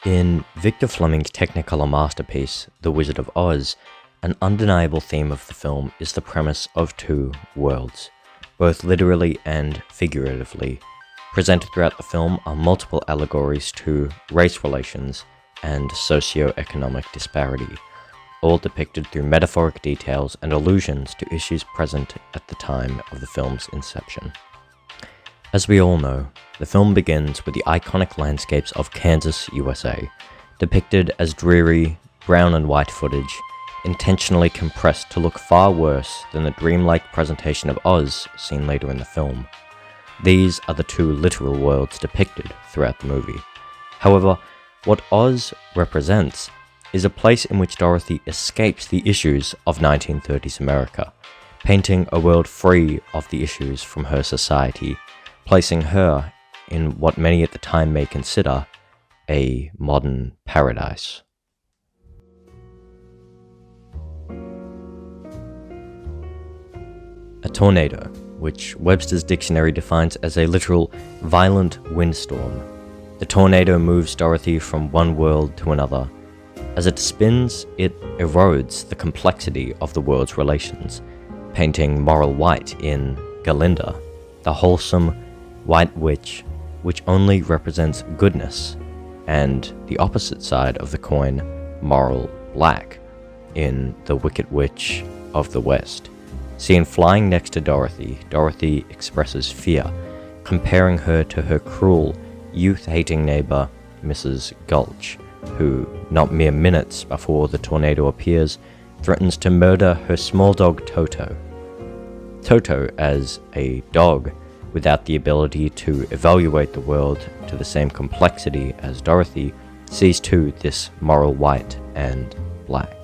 In Victor Fleming's Technicolor masterpiece, The Wizard of Oz, an undeniable theme of the film is the premise of two worlds, both literally and figuratively. Presented throughout the film are multiple allegories to race relations and socio-economic disparity, all depicted through metaphoric details and allusions to issues present at the time of the film's inception. As we all know, the film begins with the iconic landscapes of Kansas, USA, depicted as dreary, brown and white footage, intentionally compressed to look far worse than the dreamlike presentation of Oz seen later in the film. These are the two literal worlds depicted throughout the movie. However, what Oz represents is a place in which Dorothy escapes the issues of 1930s America, painting a world free of the issues from her society, placing her in what many at the time may consider a modern paradise. A tornado, which Webster's dictionary defines as a literal violent windstorm. The tornado moves Dorothy from one world to another. As it spins, it erodes the complexity of the world's relations, painting moral white in Galinda, the wholesome white witch, which only represents goodness, and the opposite side of the coin, moral black, in the Wicked Witch of the West. Seen flying next to Dorothy, Dorothy expresses fear, comparing her to her cruel, youth-hating neighbor, Mrs. Gulch, who, not mere minutes before the tornado appears, threatens to murder her small dog Toto. Toto, as a dog, without the ability to evaluate the world to the same complexity as Dorothy, sees too this moral white and black,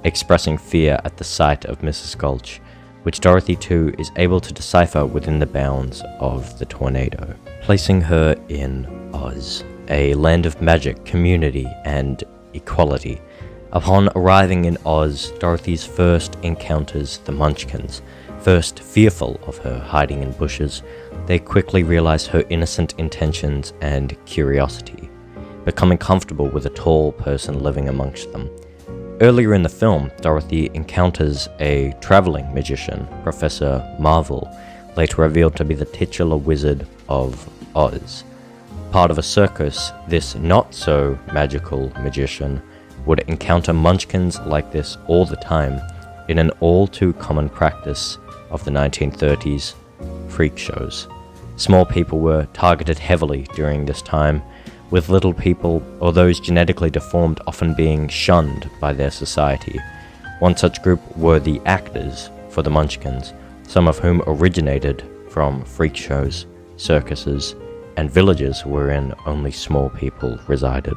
expressing fear at the sight of Mrs. Gulch, which Dorothy too is able to decipher within the bounds of the tornado, placing her in Oz, a land of magic, community, and equality. Upon arriving in Oz, Dorothy first encounters the Munchkins. First fearful of her hiding in bushes, they quickly realize her innocent intentions and curiosity, becoming comfortable with a tall person living amongst them. Earlier in the film, Dorothy encounters a traveling magician, Professor Marvel, later revealed to be the titular wizard of Oz. Part of a circus, this not-so-magical magician would encounter Munchkins like this all the time in an all-too-common practice of the 1930s freak shows. Small people were targeted heavily during this time, with little people or those genetically deformed often being shunned by their society. One such group were the actors for the Munchkins, some of whom originated from freak shows, circuses, and villages wherein only small people resided.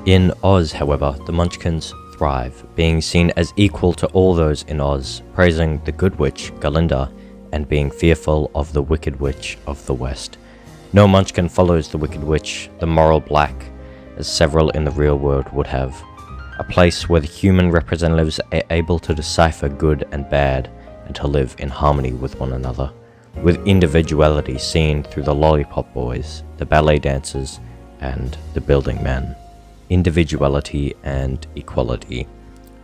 In Oz, however, the Munchkins thrive, being seen as equal to all those in Oz, praising the good witch, Galinda, and being fearful of the Wicked Witch of the West. No Munchkin follows the Wicked Witch, the moral black, as several in the real world would have. A place where the human representatives are able to decipher good and bad and to live in harmony with one another, with individuality seen through the lollipop boys, the ballet dancers, and the building men. Individuality and equality,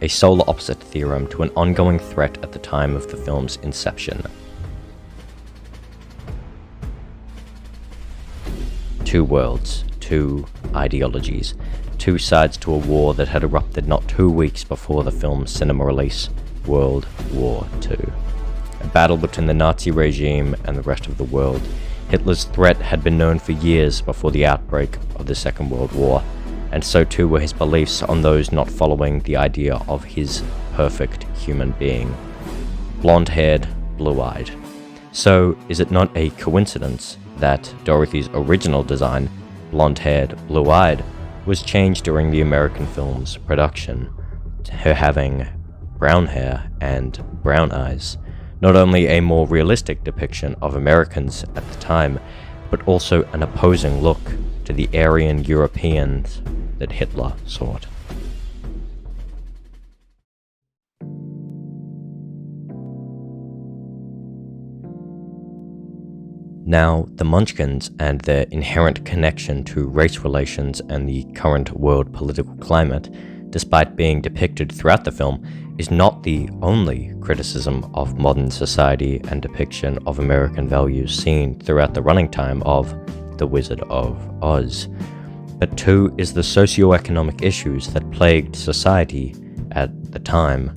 a solar opposite theorem to an ongoing threat at the time of the film's inception. Two worlds, two ideologies, two sides to a war that had erupted not 2 weeks before the film's cinema release, World War II. A battle between the Nazi regime and the rest of the world. Hitler's threat had been known for years before the outbreak of the Second World War, and so too were his beliefs on those not following the idea of his perfect human being. Blonde-haired, blue-eyed. So, is it not a coincidence that Dorothy's original design, blonde-haired, blue-eyed, was changed during the American film's production, her having brown hair and brown eyes? Not only a more realistic depiction of Americans at the time, but also an opposing look to the Aryan Europeans that Hitler sought. Now, the Munchkins and their inherent connection to race relations and the current world political climate, despite being depicted throughout the film, is not the only criticism of modern society and depiction of American values seen throughout the running time of The Wizard of Oz, but too is the socio-economic issues that plagued society at the time,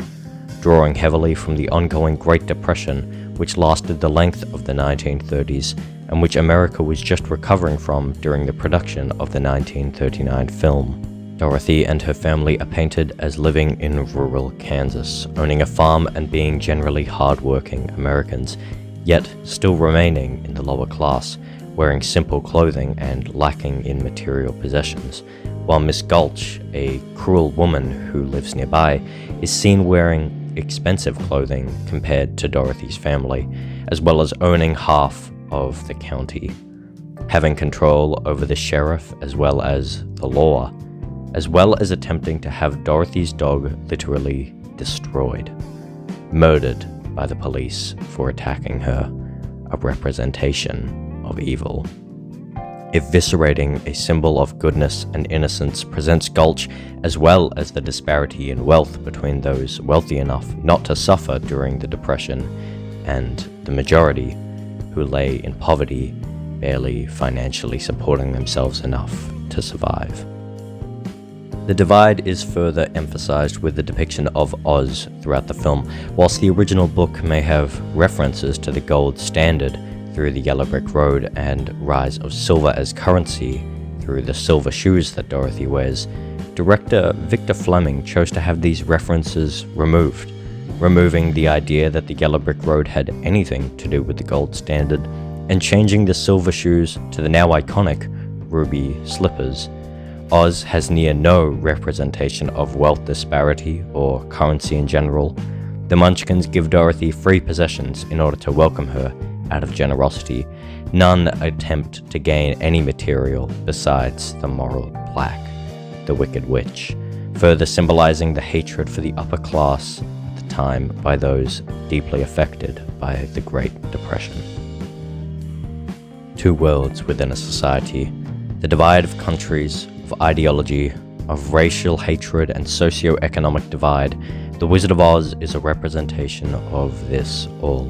drawing heavily from the ongoing Great Depression, which lasted the length of the 1930s and which America was just recovering from during the production of the 1939 film. Dorothy and her family are painted as living in rural Kansas, owning a farm and being generally hard-working Americans, yet still remaining in the lower class, wearing simple clothing and lacking in material possessions, while Miss Gulch, a cruel woman who lives nearby, is seen wearing expensive clothing compared to Dorothy's family, as well as owning half of the county, having control over the sheriff as well as the law, as well as attempting to have Dorothy's dog literally destroyed, murdered by the police for attacking her, a representation of evil. Eviscerating a symbol of goodness and innocence presents Gulch as well as the disparity in wealth between those wealthy enough not to suffer during the Depression and the majority who lay in poverty, barely financially supporting themselves enough to survive. The divide is further emphasized with the depiction of Oz throughout the film. Whilst the original book may have references to the gold standard through the yellow brick road and rise of silver as currency through the silver shoes that Dorothy wears, director Victor Fleming chose to have these references removed, removing the idea that the yellow brick road had anything to do with the gold standard and changing the silver shoes to the now iconic ruby slippers. Oz has near no representation of wealth disparity or currency in general. The Munchkins give Dorothy free possessions in order to welcome her out of generosity. None attempt to gain any material besides the moral plaque, the Wicked Witch, further symbolizing the hatred for the upper class at the time by those deeply affected by the Great Depression. Two worlds within a society, the divide of countries, of ideology, of racial hatred and socio-economic divide. The Wizard of Oz is a representation of this all,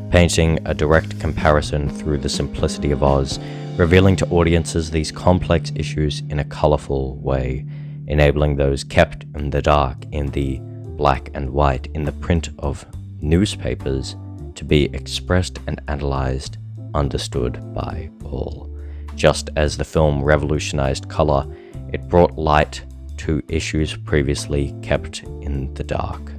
painting a direct comparison through the simplicity of Oz, revealing to audiences these complex issues in a colorful way, enabling those kept in the dark, in the black and white, in the print of newspapers, to be expressed and analyzed, understood by all. Just as the film revolutionized color, it brought light to issues previously kept in the dark.